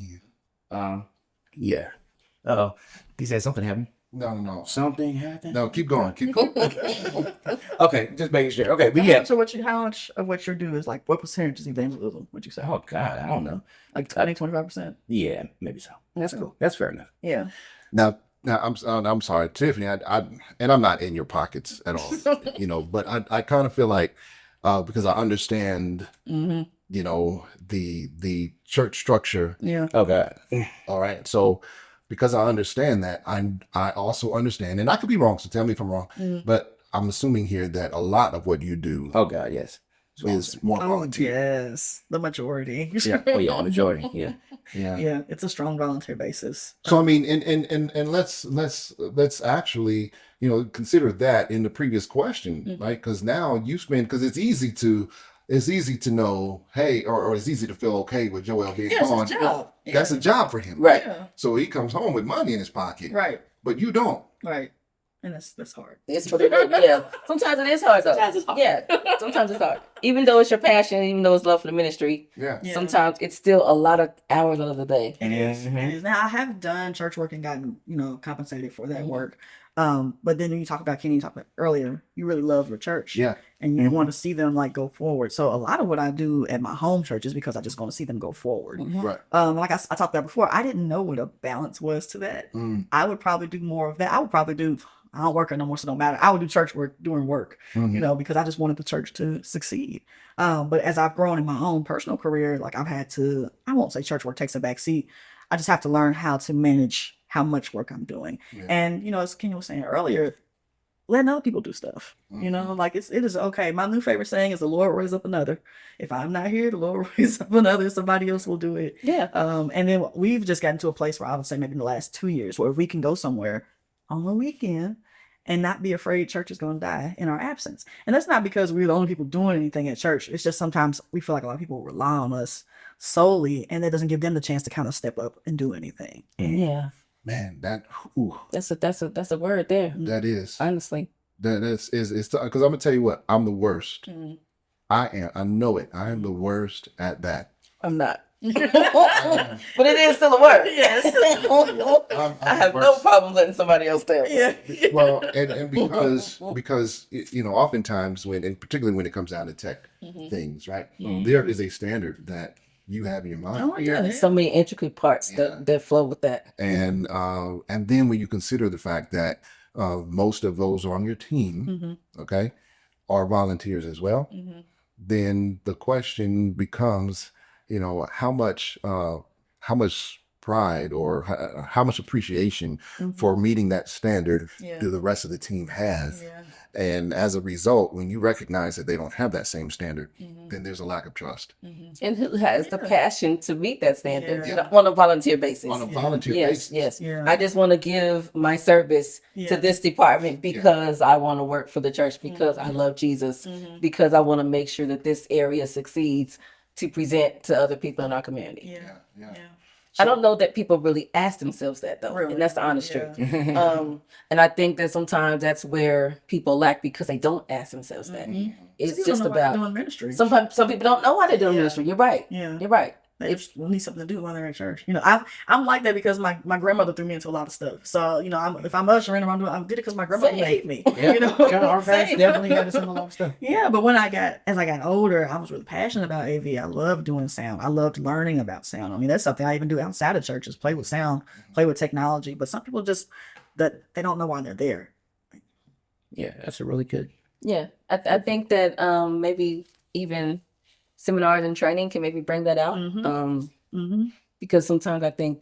yeah. Uh-oh, he said something happened. No. Something happened. No, keep going. Okay, just making sure. Okay, but yeah. So how much of what you do is like, what percentage is evangelism? Would you say? Oh God, I don't know. Like 20-25%? Yeah, maybe so. That's cool. That's fair enough. Yeah. Now I'm sorry, Tiffany. And I'm not in your pockets at all. But I kind of feel like because I understand, the church structure. Yeah. Oh God. All right. So because I understand that, I also understand, and I could be wrong, so tell me if I'm wrong, but I'm assuming here that a lot of what you do Oh God, yes. is more volunteer. Yes, the majority. Yeah. Oh yeah, on the Jordan. Yeah. Yeah, it's a strong volunteer basis. So I mean, and let's actually, consider that in the previous question, right? Because now you spend, because it's easy to know, hey, or it's easy to feel okay with Joel being Yeah, it's gone. his job. That's a job for him, Right. Yeah. So he comes home with money in his pocket, Right. but you don't. Right. And that's hard. It's what it is. Yeah. Sometimes it is hard though. Sometimes it's hard. Yeah. Sometimes it's hard. Even though it's your passion, even though it's love for the ministry, Yeah. Yeah. sometimes it's still a lot of hours out of the day. It is. Mhm. It is. Now I have done church work and gotten, compensated for that work. But then when you talk about Kenny, you talked about earlier, you really love your church. Yeah. And you want to see them like go forward. So a lot of what I do at my home church is because I just want to see them go forward. Right. Like I talked about before, I didn't know what a balance was to that. I would probably do more of that. I don't work no more, so it don't matter. I would do church work during work, because I just wanted the church to succeed. But as I've grown in my own personal career, like I won't say church work takes a back seat. I just have to learn how to manage how much work I'm doing. Yeah. And, as Kenny was saying earlier, letting other people do stuff, like it is okay. My new favorite saying is the Lord raise up another. If I'm not here, the Lord raise up another, somebody else will do it. Yeah. And then we've just gotten to a place where I would say maybe in the last 2 years where we can go somewhere on the weekend and not be afraid church is going to die in our absence. And that's not because we're the only people doing anything at church. It's just sometimes we feel like a lot of people rely on us solely, and that doesn't give them the chance to kind of step up and do anything. Yeah. Man, that That's a word there. that is Honestly. it's because I'm gonna tell you what, I'm the worst. I know it. I am the worst at that. I'm not. But it is still a word. Yes. I have no problem letting somebody else tell. Yeah. Well, and because oftentimes and particularly when it comes down to tech things, right? There is a standard that you have in your mind. Oh, yeah. There's so many intricate parts Yeah. that flow with that. And then when you consider the fact that most of those on your team, okay, are volunteers as well, then the question becomes, how much pride or how much appreciation for meeting that standard do the rest of the team have? Yeah. And as a result, when you recognize that they don't have that same standard, then there's a lack of trust And who has the passion to meet that standard Yeah. on a volunteer basis. on a volunteer Yes, basis. yes. Yeah. I just want to give my service Yeah. to this department because I want to work for the church, because I love Jesus, because I want to make sure that this area succeeds to present to other people in our community. Yeah. Yeah. I don't know that people really ask themselves that though, Really? and that's the honest Yeah. truth. And I think that sometimes that's where people lack because they don't ask themselves that. It's Some people just don't know why they're about doing ministry. some people don't know why they're doing Yeah. ministry. You're right. Yeah. You're right. They just need something to do while they're at church. I'm like that because my grandmother threw me into a lot of stuff. So, if I'm ushering or I'm doing, I did it because my grandmother Same. made me. Yeah. Our parents Same. definitely had a similar stuff. Yeah, but as I got older, I was really passionate about AV. I loved doing sound. I loved learning about sound. I mean, that's something I even do outside of churches, play with sound, play with technology. But some people just that they don't know why they're there. Yeah, that's a really good. Yeah, I think that maybe even seminars and training can maybe bring that out. Because sometimes I think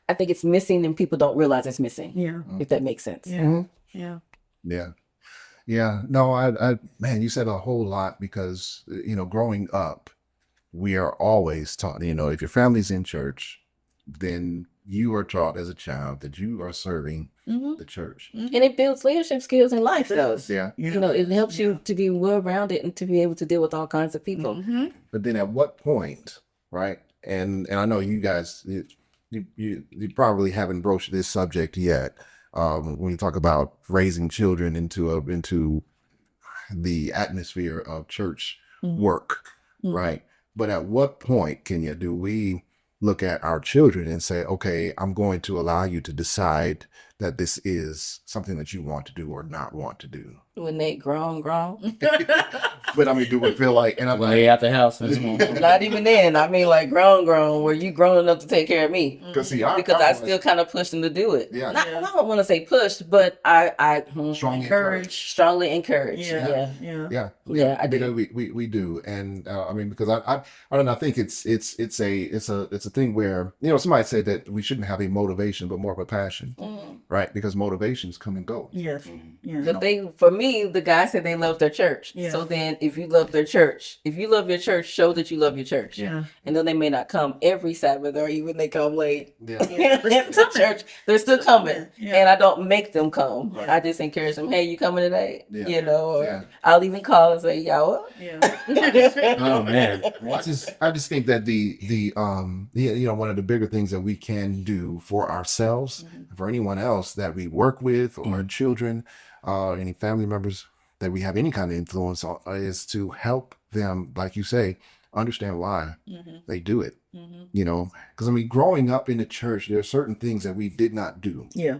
it's missing and people don't realize it's missing. Yeah. If that makes sense. Yeah. Yeah. Yeah. No, I man, you said a whole lot because, growing up, we are always taught, if your family's in church, then you are taught as a child that you are serving the church. And it builds leadership skills in life though. Yeah. It helps you to be well rounded and to be able to deal with all kinds of people. But then at what point, right? And I know you guys, you probably haven't broached this subject yet. When you talk about raising children into the atmosphere of church work, right? But at what point, Kenya, do we look at our children and say, okay, I'm going to allow you to decide that this is something that you want to do or not want to do? When they grown. But I mean, do we feel like, and I'm Lay like, out the house. Not even then. I mean like grown, where you grown enough to take care of me. because I still kind of pushed them to do it. Yeah. I don't want to say pushed, but I strongly strongly encourage. Yeah. Yeah, I You know, do. we do, and I mean, because I don't know, I think it's a thing where somebody said that we shouldn't have a motivation but more of a passion, right? Because motivations come and go. Yes. Yeah. The thing for me, the guy said they love their church. Yeah. So then, if you love their church, if you love your church, show that you love your church. Yeah. And though they may not come every Sabbath, or even they come late Yeah. to church, they're still coming. Yeah. And I don't make them come. Right. I just encourage them. Hey, you coming today? Yeah. You know, or Yeah. I'll even call and say, y'all up? Yeah. Oh man. I just think that one of the bigger things that we can do for ourselves, for anyone else that we work with, or our children, any family members that we have any kind of influence on, is to help them, like you say, understand why they do it. You know, because I mean, growing up in the church, there are certain things that we did not do. Yeah.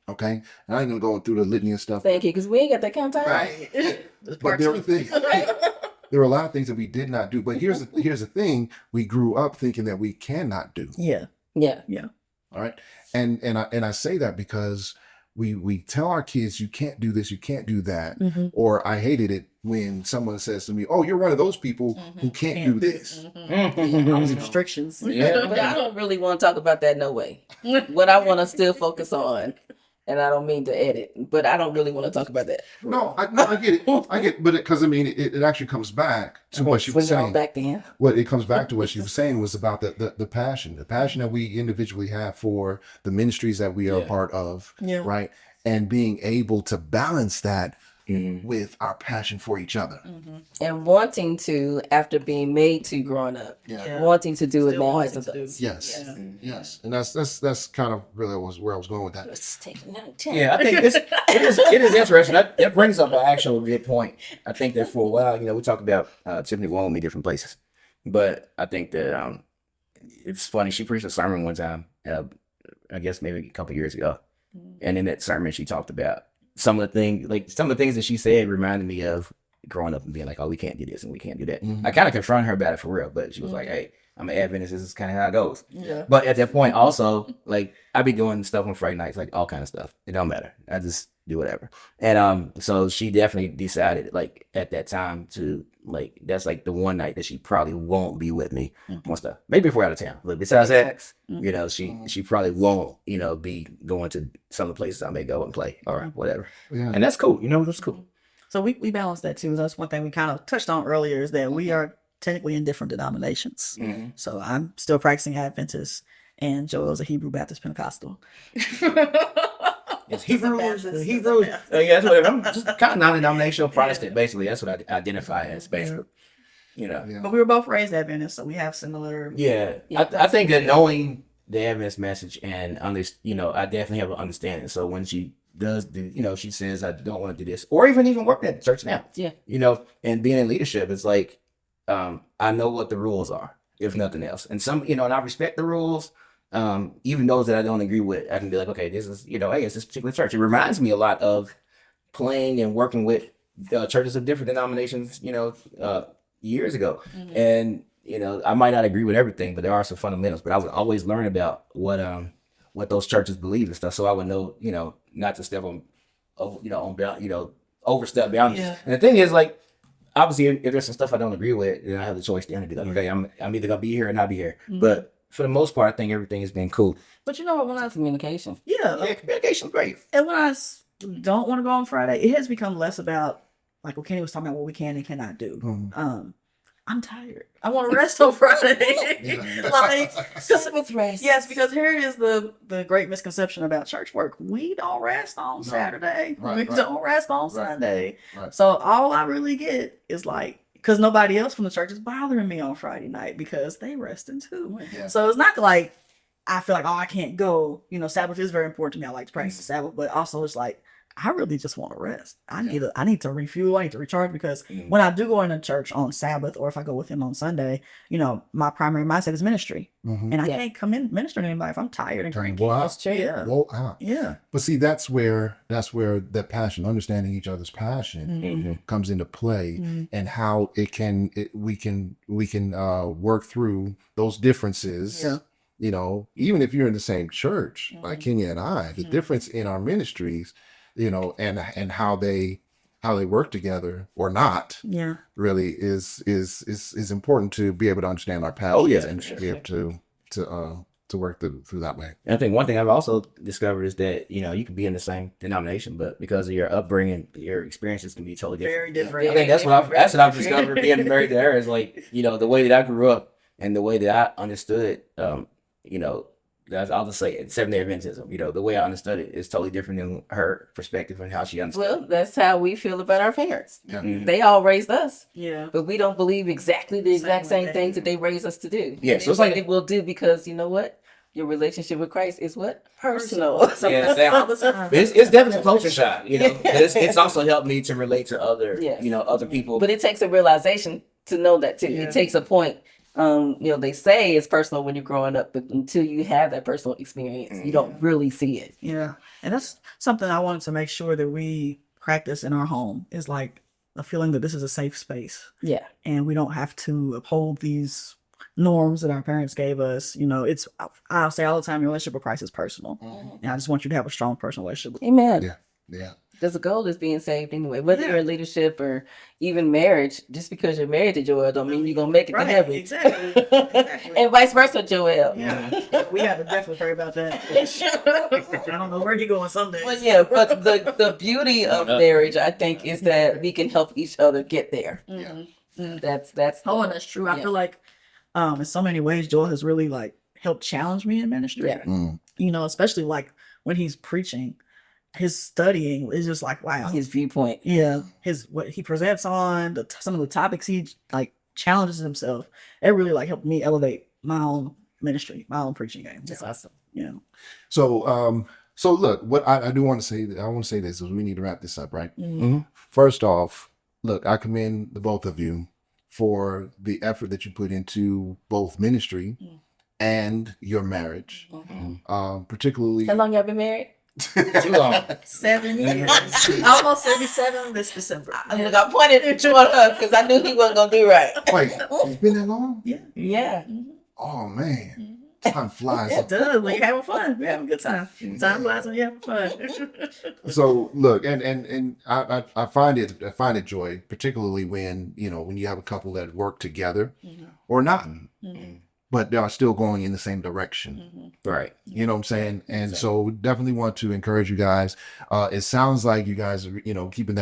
Okay, and I ain't gonna go through the litany of stuff. Thank you, because we ain't got that kind of time. Right. But there were things. There were a lot of things that we did not do. But here's the thing: we grew up thinking that we cannot do. Yeah. Yeah. All right, and I say that because we tell our kids, you can't do this, you can't do that, or I hated it when someone says to me, "Oh, you're one of those people who can't do this." All these restrictions. Yeah. But I don't really want to talk about that, no way. What I want to still focus on, and I don't mean to edit, but I don't really want to talk about that. No, I get it. I get, but because I mean, it actually comes back to what she was Swing it on saying. back then. What it comes back to what she was saying was about the passion that we individually have for the ministries that we are a part of, Yeah. right? And being able to balance that with our passion for each other. And wanting to, after being made to growing up, Yeah. wanting to do it Still now wanting as to do. adults. Yes, Yeah. yes, and that's kind of really where I was going with that. Let's take another 10. Yeah, I think it is interesting. That brings up an actual good point. I think that for a while, we talked about Tiffney Goodwin in different places, but I think that it's funny. She preached a sermon one time, I guess maybe a couple years ago, and in that sermon she talked about some of the things that she said reminded me of growing up and being like, oh, we can't do this and we can't do that. I kind of confronted her about it for real, but she was like, hey, I'm an Adventist. This is kind of how it goes. Yeah. But at that point, also, like, I be doing stuff on Friday nights, like all kind of stuff. It don't matter. I just do whatever. And so she definitely decided, like, at that time to, like, that's like the one night that she probably won't be with me on stuff. Maybe if we're out of town. But besides that, she probably won't, be going to some of the places I may go and play or whatever. Yeah. And that's cool. That's cool. So we balance that too. That's one thing we kind of touched on earlier, is that we are technically in different denominations. So I'm still practicing Adventist, and Joel's a Hebrew Baptist Pentecostal. It's Hebrew. Yeah, that's what I'm just kind of non-denominational Protestant, basically. That's what I identify as, basically. Yeah. But we were both raised Adventist, so we have similar. Yeah. I think that knowing the Adventist message and I definitely have an understanding. So when she does do, she says, I don't want to do this, or even work at the church now. Yeah. And being in leadership, it's like, I know what the rules are, if nothing else. And and I respect the rules. Even those that I don't agree with, I can be like, okay, this is, hey, it's this particular church. It reminds me a lot of playing and working with churches of different denominations, years ago. And, I might not agree with everything, but there are some fundamentals. But I would always learn about what those churches believe and stuff, so I would know, not to step on overstep boundaries. Yeah. And the thing is, like, obviously, if there's some stuff I don't agree with, then I have the choice to be like, okay, I'm either gonna be here or not be here. But for the most part, I think everything has been cool. But you know what? When I have communication. Yeah, communication's great. And when I don't want to go on Friday, it has become less about, like what Kenny was talking about, what we can and cannot do. I'm tired. I want to rest on Friday. Like, With rest. yes, because here is the great misconception about church work. We don't rest on Saturday. Right, We don't rest on Sunday. Right. So all I really get is like, because nobody else from the church is bothering me on Friday night because they resting too. Yeah. So it's not like I feel like, oh, I can't go. Sabbath is very important to me. I like to practice the Sabbath, but also it's like, I really just want to rest. I need to refuel. I need to recharge, because when I do go into church on Sabbath, or if I go with him on Sunday, my primary mindset is ministry, and I can't come in minister to anybody if I'm tired and cranky. That's true. Yeah. Well, out. Yeah. But see, that's where that passion, understanding each other's passion, comes into play, and how we can work through those differences. Yeah. Even if you're in the same church, like Kenya and I, the difference in our ministries, and how they work together or not, Yeah. really is important to be able to understand our passions and to be able to work through that way. And I think one thing I've also discovered is that, you can be in the same denomination, but because of your upbringing, your experiences can be totally different. Very different. I think that's what I've discovered being married to her is like, the way that I grew up and the way that I understood, I'll just say it, Seventh-day Adventism. The way I understood it is totally different than her perspective and how she understood Well, that's how we feel about our parents. Yeah. Mhm. They all raised us, Yeah. but we don't believe exactly the exact Same same way. things that they raised us to do. Yeah, And so it's it's like- it will do because you know what? Your relationship with Christ is what? Personal. Yeah, exactly. It's definitely a culture shock, But it's also helped me to relate to other, Yes. other people. But it takes a realization to know that too. Yeah. It takes a point. They say it's personal when you're growing up, but until you have that personal experience, you don't really see it. Yeah. And that's something I wanted to make sure that we practice in our home is like a feeling that this is a safe space Yeah. and we don't have to uphold these norms that our parents gave us. I'll say all the time, your relationship with Christ is personal. And I just want you to have a strong personal relationship. Amen. Yeah. Because the goal is being saved anyway. Whether Yeah. you're in leadership or even marriage, just because you're married to Joel don't mean you're going to make it Right, to heaven. exactly. Exactly. And vice versa, Joel. Yeah. We have to definitely pray about that. I don't know where you're going someday. But yeah, but the beauty of marriage, I think, is that we can help each other get there. That's Oh, and that's true. I Yeah. feel like in so many ways, Joel has really like helped challenge me in ministry. Yeah. Mm. Especially like when he's preaching, his studying is just like, wow. his viewpoint. Yeah, what he presents on some of the topics he like challenges himself. It really like helped me elevate my own ministry, my own preaching game. That's awesome. Yeah. So look, what I do want to say, I want to say this is we need to wrap this up, right? Mhm. First off, look, I commend the both of you for the effort that you put into both ministry and your marriage, particularly. How long y'all been married? Too long. 7 years. Almost 77 this December. Look, I pointed at her because I knew he wasn't gonna do right. Wait, it's been that long? Yeah. Yeah. Oh man, time flies. It does. When you're having fun, we're having a good time. Time flies when you're having fun. So look, and I find it joy, particularly when you have a couple that work together or not, but they are still going in the same direction. Right. You know what I'm saying? And so we definitely want to encourage you guys. It sounds like you guys are, keeping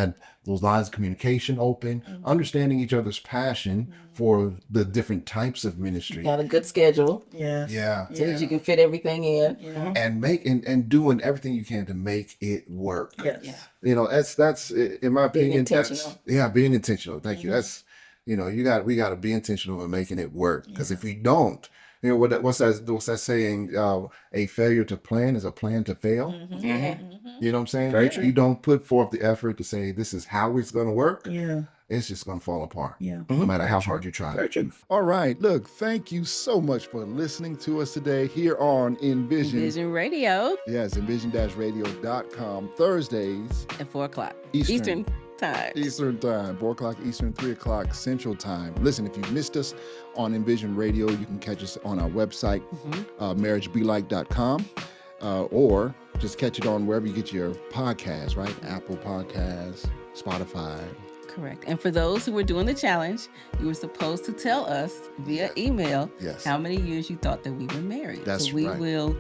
those lines of communication open, understanding each other's passion for the different types of ministry. Got a good schedule Yes. Yeah. so that you can fit everything in. Yeah. And doing everything you can to make it work. Yes. Yeah. That's in my Being opinion, that's intentional. being intentional. Thank you. That's we got to be intentional in making it work, because if we don't, what's that saying, a failure to plan is a plan to fail. You know what I'm saying? Very If true. you don't put forth the effort to say this is how it's going to work, Yeah. it's just going to fall apart, Yeah. no matter how hard you try. Very true. All right. Look, thank you so much for listening to us today here on Envision. Vision Radio Yes, envision-radio.com, Thursdays, at 4:00 Eastern. Eastern time. Eastern time, 4 o'clock Eastern, 3 o'clock Central time. Listen, if you missed us on Envision Radio, you can catch us on our website, marriagebelike.com, or just catch it on wherever you get your podcasts, right? Apple Podcasts, Spotify. Correct. And for those who were doing the challenge, you were supposed to tell us via email Yes. how many years you thought that we were married. That's so we right. will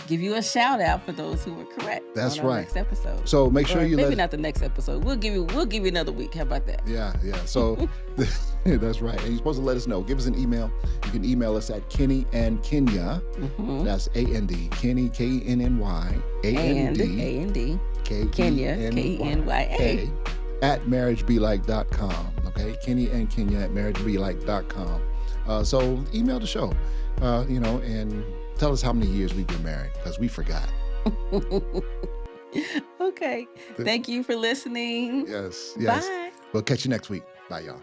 give you a shout out for those who were correct. That's on our right. Next episode. So make sure Or you maybe let not the next episode. We'll give you another week. How about that? Yeah. So that's right. And you're supposed to let us know. Give us an email. You can email us at Kenny and Kenya. Mm-hmm. That's A-N-D. Kenny, K-N-N-Y. And A-N-D. A&D. Kenya, K-E-N-Y-A. K-E-N-Y-A. At marriagebelike.com. Okay, Kenny and Kenya at marriagebelike.com. So email the show, and tell us how many years we've been married, because we forgot. Okay. Thank you for listening. Yes. Bye. We'll catch you next week. Bye, y'all.